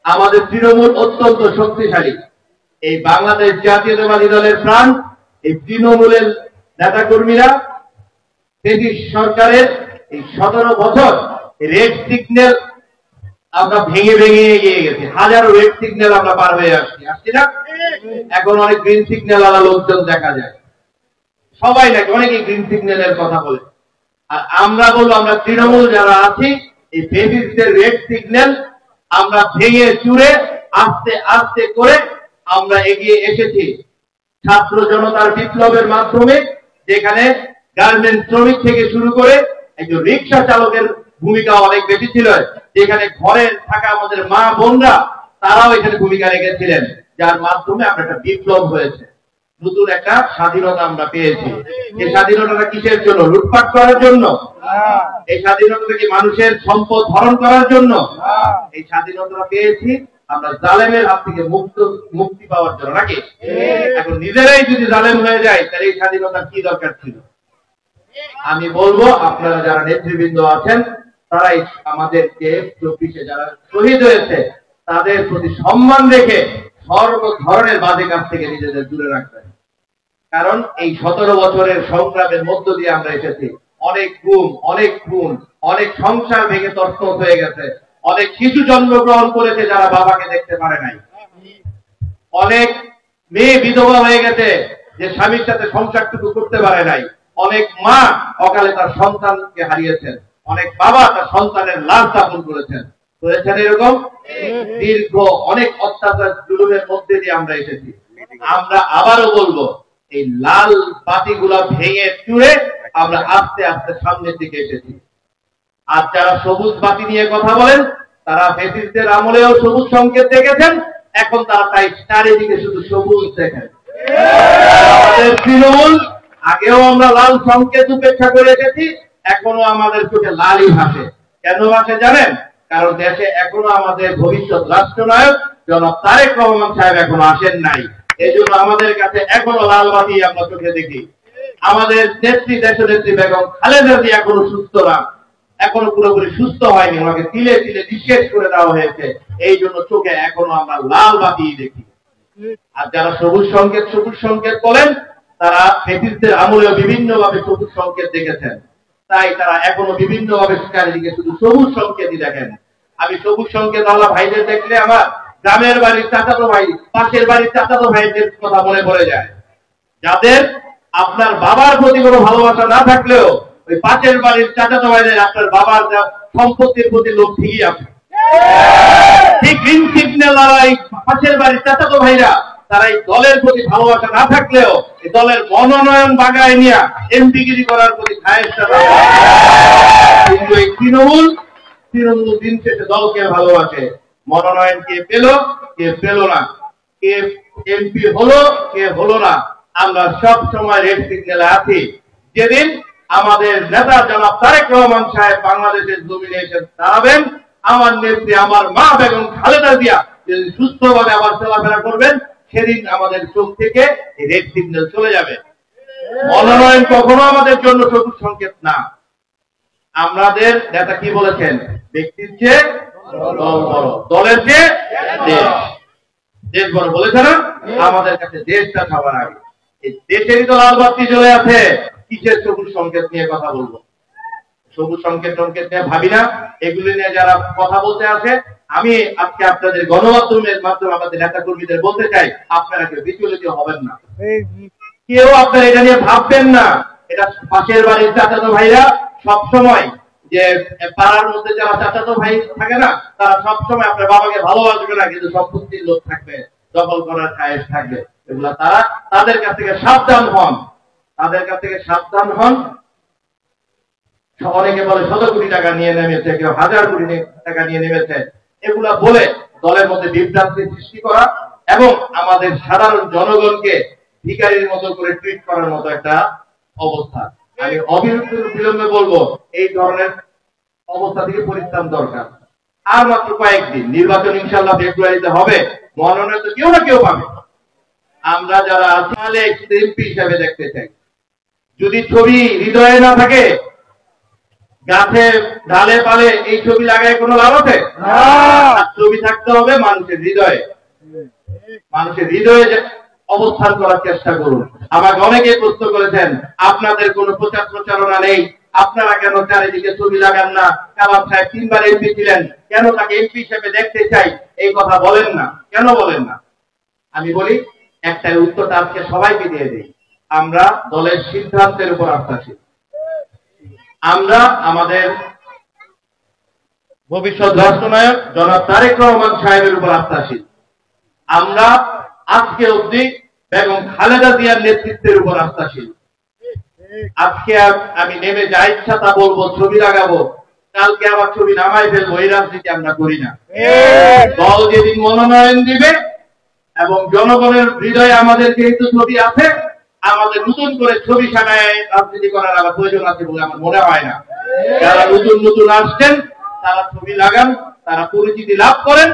আমাদের তৃণমূল অত্যন্ত শক্তিশালী। এই বাংলাদেশ জাতীয়তাবাদী দলের প্রাণ এই তৃণমূলের নেতাকর্মীরা ব্রিটিশ সরকারের এই 17 বছর রেড সিগন্যাল আমরা ভেঙে ভেঙে এগিয়ে গেছি। হাজারো রেড সিগন্যাল আমরা পার হয়ে আসছি না? এখন অনেক গ্রিন সিগন্যাল আলা লোকজন দেখা যায়, সবাই নাকি অনেকেই গ্রিন সিগন্যালের কথা বলে। আর আমরা বলবো, আমরা তৃণমূল যারা আছি, এই ব্রিটিশদের রেড সিগন্যাল আমরা ভেঙে চুরে আস্তে আস্তে করে আমরা এগিয়ে এসেছি। ছাত্র জনতার বিপ্লবের মাধ্যমে, যেখানে গার্মেন্ট শ্রমিক থেকে শুরু করে একজন রিক্সা চালকের ভূমিকা অনেক বেশি ছিল, যেখানে ঘরে থাকা আমাদের মা বোনরা তারাও এখানে ভূমিকা রেখেছিলেন, যার মাধ্যমে আমরা একটা বিপ্লব হয়েছে, নতুন একটা স্বাধীনতা আমরা পেয়েছি। এই স্বাধীনতাটা কিসের জন্য? লুটপাট করার জন্য? এই স্বাধীনতাটা কি মানুষের সম্পদ হরণ করার জন্য? এই স্বাধীনতা পেয়েছি আমরা জালেমের হাত থেকে মুক্তি পাওয়ার জন্য, নাকি? এখন নিজেরাই যদি জালেম হয়ে যায়, তাহলে এই স্বাধীনতার কি দরকার ছিল? আমি বলবো, আপনারা যারা নেতৃবৃন্দ আছেন, তারাই আমাদেরকে 24-এ যারা শহীদ হয়েছে তাদের প্রতি সম্মান রেখে সর্ব ধরনের বাজে কাজ থেকে নিজেদের দূরে রাখবেন। কারণ এই 17 বছরের সংগ্রামের মধ্য দিয়ে আমরা এসেছি। অনেক গুম, অনেক খুন, অনেক সংসার ভেঙে তছনছ হয়ে গেছে, অনেক শিশু জন্মগ্রহণ করেছে যারা বাবাকে দেখতে পারে নাই, অনেক মেয়ে বিধবা হয়ে গেছে যে স্বামীর সাথে সংসারটুকু করতে পারে নাই, অনেক মা অকালে তার সন্তানকে হারিয়েছেন, অনেক বাবা তার সন্তানের লাশ দাফন করেছেন। এরকম দীর্ঘ অনেক অত্যাচার জুলুমের মধ্যে দিয়ে আমরা এসেছি। আমরা আবারও বলবো, এই লাল বাতিগুলা ভেঙে চুরে আমরা আস্তে আস্তে সামনের দিকে এসেছি। আর যারা সবুজ বাতি নিয়ে কথা বলেন, তারা ব্রিটিশদের আমলেও সবুজ সংকেত দেখেছেন, এখন তারা তাই চারিদিকে শুধু সবুজ দেখেন। আমাদের তৃণমূল, আগেও আমরা লাল সংকেত উপেক্ষা করে এসেছি, এখনো আমাদের চোখে লালই ভাসে। কেন ভাসে জানেন? কারণ দেশে এখনো আমাদের ভবিষ্যৎ রাষ্ট্রনায়ক জনাব তারেক রহমান সাহেব এখনো আসেন নাই। এই জন্য আমাদের কাছে এখনো লাল বাতি আমরা চোখে দেখি। আমাদের নেত্রী, দেশনেত্রী বেগম খালেদা জিয়া এখনো সুস্থ না, এখনো পুরোপুরি সুস্থ হয়নি, ওনাকে তিলে তিলে নিঃশেষ করে দেওয়া হয়েছে। এই জন্য চোখে এখনো আমরা লাল বাতি দেখি। আর যারা সবুজ সংকেত বলেন, তারা ব্রিটিশদের আমলেও বিভিন্ন ভাবে সবুজ সংকেত দেখেছেন, তাই তারা এখনো বিভিন্ন ভাবে চারিদিকে শুধু সবুজ সংকেতই দেখেন। আমি সবুজ সংকেত আল্লাহ ভাইদের দেখলে আমার গ্রামের বাড়ির চাচাতো ভাই, পাশের বাড়ির চাচাতো ভাইদের কথা মনে পড়ে যায়, যাদের আপনার বাবার প্রতি কোনো ভালোবাসা না থাকলেও ওই পাশের বাড়ির চাচাতো ভাইদের আপনার বাবার সম্পত্তির প্রতি লোভ ঠিকই আছে। ঠিক গ্রিন সিগন্যাল এই পাশের বাড়ির চাচাতো ভাইরা, তারা এই দলের প্রতি ভালোবাসা না থাকলেও এই দলের মনোনয়ন বাগায় নিয়ে এমপিগিরি করার প্রতি কিন্তু এই তৃণমূল দিন শেষে দলকে ভালোবাসে। মনোনয়ন কে পেল, কে পেল না, কে এমপি হলো, কে হলো না, আমরা সব সময় রেড সিগন্যালে আছি। যেদিন আমাদের নেতা জনাব তারেক রহমান সাহেব বাংলাদেশের জমিনে এসে দাঁড়াবেন, আমার নেত্রী, আমার মা বেগম খালেদা জিয়া যদি সুস্থভাবে আবার চলাফেরা করবেন, সেদিন আমাদের চোখ থেকে রেড সিগন্যাল চলে যাবে। মনোনয়ন কখনো আমাদের জন্য সবুজ সংকেত না। আমাদের নেতা কি বলেছেন? ব্যক্তির চেয়ে দল বড়, দলের চেয়ে দেশ বড় বলেছে না? আমাদের কাছে দেশটা সবার আগে। এই দেশেরই তো লাল বাতি চলে আছে, কিসের সবুজ সংকেত নিয়ে কথা বলবো? সবুজ সংকেত নিয়ে ভাবি না। এগুলি নিয়ে যারা কথা বলতে আসে, আমি আজকে আপনাদের গণমাধ্যমের মাধ্যমে আমাদের নেতা কর্মীদের বলতে চাই, আপনারা কেউ বিচলিত হবেন না, কেউ আপনারা এটা নিয়ে ভাববেন না। এটা পাশের বাড়ির চাচাতো ভাইরা সবসময়, যে পাড়ার মধ্যে যারা চাচাতো ভাই থাকে না, তারা সবসময় আপনার বাবাকে ভালোবাসবে না, কিন্তু সম্পত্তির লোক থাকবে, দখল করার খায়েশ থাকবে। এগুলা তারা তাদের কাছ থেকে সাবধান হন, তাদের কাছ থেকে সাবধান হন। অনেকে বলে 100 কোটি টাকা নিয়ে নেমেছে, কেউ 1000 কোটি টাকা নিয়ে নেমেছে, এগুলা বলে দলের মধ্যে বিভ্রান্তি সৃষ্টি করা এবং আমাদের সাধারণ জনগণকে ভিখারির মতো করে ট্রিট করার মতো একটা অবস্থা। আমি অবিলম্বে বলবো, এই ধরনের অবস্থা থেকে পরিত্রাণ দরকার। আর মাত্র কয়েকদিন, নির্বাচন ইনশাআল্লাহ ফেব্রুয়ারিতে হবে, মনোনয়ন তো কেউ না কেউ পাবে। আমরা যারা আসলে এমপি হিসাবে দেখতে চাই, যদি ছবি হৃদয়ে না থাকে, গাছে ঢালে পালে এই ছবি লাগায় কোনো লাভ আছে? ছবি থাকতে আসতে হবে মানুষের হৃদয়ে, মানুষের হৃদয়ে অবস্থান করার চেষ্টা করুন। আমাকে অনেকে প্রশ্ন করেছেন আপনাদের কোনো প্রচার প্রচারণা নেই, আপনারা কেন চারিদিকে ছবি লাগান না, কালাম সাহেব 3 বার এমপি ছিলেন, কেন তাকে এমপি হিসেবে দেখতে চাই, এই কথা বলেন না, কেন বলেন না? আমি বলি একটাই উত্তরটা আজকে সবাইকে দিয়ে দিই, আমরা দলের সিদ্ধান্তের উপর আস্থাশীল, আমরা আমাদের ভবিষ্যৎ রাষ্ট্রনায়ক জনাব তারেক রহমান সাহেবের উপর আস্থাশীল, আমরা আজকে অবধি বেগম খালেদা জিয়ার নেতৃত্বের উপর আস্থাশীল। আজকে আমি নেমে যা ইচ্ছা তা বলবো, ছবি লাগাবো, কালকে আবার ছবি নামাই ফেলবো, এই রাজনীতি আমরা করি না। দল যেদিন মনোনয়ন দিবে এবং জনগণের হৃদয়ে আমাদের যেহেতু ছবি আছে, আমাদের নতুন করে ছবি সাজায় রাজনীতি করার আবার প্রয়োজন আছে বলে আমার মনে হয় না। যারা নতুন নতুন আসছেন তারা ছবি লাগান, তারা পরিচিতি লাভ করেন,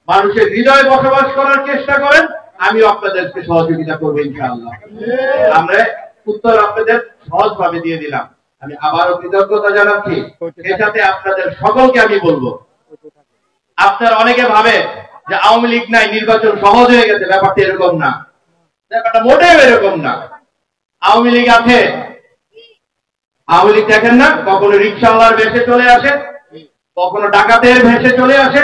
মানুষের হৃদয়ে বসবাস করার চেষ্টা করেন, আমিও আপনাদেরকে সহযোগিতা করবো ইনশাআল্লাহ। আমরা উত্তর আপনাদের সহজভাবে দিয়ে দিলাম, আমি আবারও কৃতজ্ঞতা জানাচ্ছি। এর সাথে আপনাদের সকলকে আমি বলবো, আপনারা অনেকে ভাবে যে আওয়ামী লীগ নাই নির্বাচন সহজ হয়ে গেছে, ব্যাপারটা এরকম না, ব্যাপারটা মোটেও এরকম না। আওয়ামী লীগ আছে, আওয়ামী লীগ দেখেন না কখনো রিক্সাওয়ালার ভেসে চলে আসে, কখনো ডাকাতের ভেসে চলে আসে,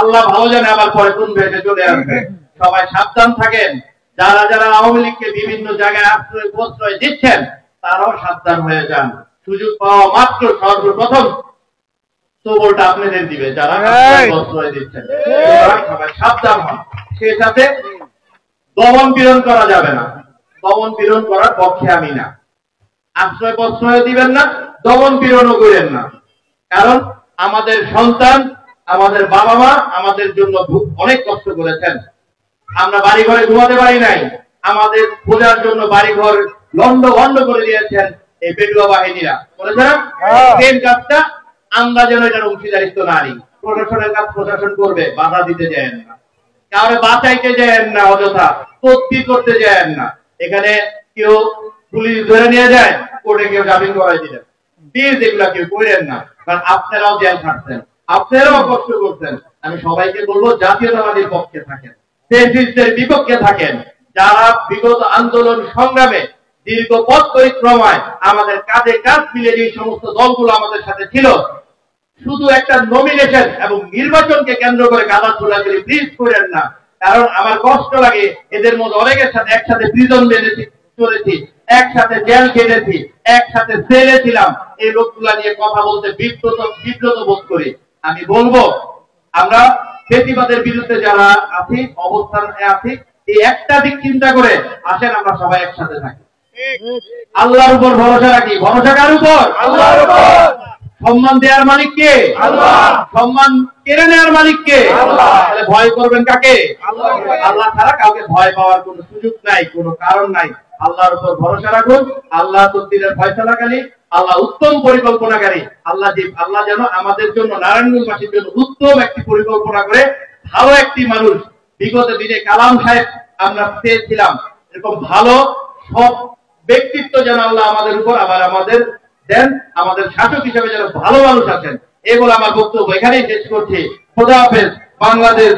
আল্লাহ ভালো জানে আবার পরে কোন ভেসে চলে আসবে। সবাই সাবধান থাকেন, যারা যারা আওয়ামী লীগকে বিভিন্ন জায়গায় আশ্রয় প্রশ্রয় দিচ্ছেন তারাও সাবধান হয়ে যান। সুযোগ পাওয়া মাত্র সর্বপ্রথম তোবলটা আপনাদের দিবে যারা আশ্রয় দিচ্ছেন, সবাই সাবধান হন। সেই সাথে দমন পীড়ন করা যাবে না, দমন পীড়ন করার পক্ষে আমি না। আশ্রয় প্রশ্রয় দিবেন না, দমন পীড়নও করেন না, কারণ আমাদের সন্তান, আমাদের বাবা মা আমাদের জন্য অনেক কষ্ট করেছেন। আমরা বাড়ি ঘরে ঘুমাতে পারি নাই, আমাদের পূজার জন্য বাড়ি ঘর লন্ড ভন্ড করে দিয়েছেন এই পেটুয়া বাহিনীরা, বলেছেন সেই কাজটা আমরা যেন এটার অংশীদারিত্ব না নিই। প্রশাসনের কাজ প্রশাসন করবে, বাধা দিতে যায় না, কাউরে বাঁচাইতে যায় না, অযথা তদবির করতে যায় না। এখানে কেউ পুলিশ ধরে নিয়ে যায়, কোর্টে কেউ জামিন করাই দিলেন, প্লিজ এগুলা কেউ করেন না, কারণ আপনারাও জেল খাটছেন, আপনারাও কষ্ট করছেন। আমি সবাইকে বলবো জাতীয়তাবাদীর পক্ষে থাকেন, ফ্যাসিস্টদের বিপক্ষে থাকেন। যারা বিগত আন্দোলন সংগ্রামে দীর্ঘ পথ পরিক্রমায় আমাদের কাঁধে কাঁধ মিলে যে সমস্ত দলগুলো আমাদের সাথে ছিল, শুধু একটা নমিনেশন এবং নির্বাচনকে কেন্দ্র করে গাদা ছোড়াছুড়ি প্লিজ করেন না, কারণ আমার কষ্ট লাগে। এদের মধ্যে অনেকের সাথে একসাথে প্রিজন বেঁধেছি, চলেছি, একসাথে জেল খেটেছি, একসাথে সেলে ছিলাম, এই লোকগুলা নিয়ে কথা বলতে বিব্রত বোধ করি। আমি বলবো আমরা ফ্যাসিবাদের বিরুদ্ধে যারা আছি, অবস্থানে আছি, এই একটা দিক চিন্তা করে আসেন আমরা সবাই একসাথে থাকি, আল্লাহর উপর ভরসা রাখি। ভরসা কার উপর? আল্লাহর উপর। সম্মান দেওয়ার মালিক কে? আল্লাহ। সম্মান কেড়ে নেওয়ার মালিক কে? আল্লাহ। তাহলে ভয় করবেন কাকে? আল্লাহ ছাড়া কাউকে ভয় পাওয়ার কোনো সুযোগ নাই, কোনো কারণ নাই। আল্লাহর উপর ভরসা রাখুন, আল্লাহ তকদিরের ফয়সালাকারী, আল্লাহ উত্তম পরিকল্পনাকারী। আল্লাহ যেন আমাদের জন্য, নারায়ণগঞ্জবাসীর জন্য উত্তম একটি পরিকল্পনা করে ভালো একটি মানুষ, বিগত দিনে কালাম সাহেব আমরা পেয়েছিলাম, এরকম ভালো সব ব্যক্তিত্ব যেন আল্লাহ আমাদের উপর আবার আমাদের দেন, আমাদের শাসক হিসেবে যেন ভালো মানুষ আছেন। এই বলে আমার বক্তব্য এখানেই শেষ করছি। খোদা হাফেজ। বাংলাদেশ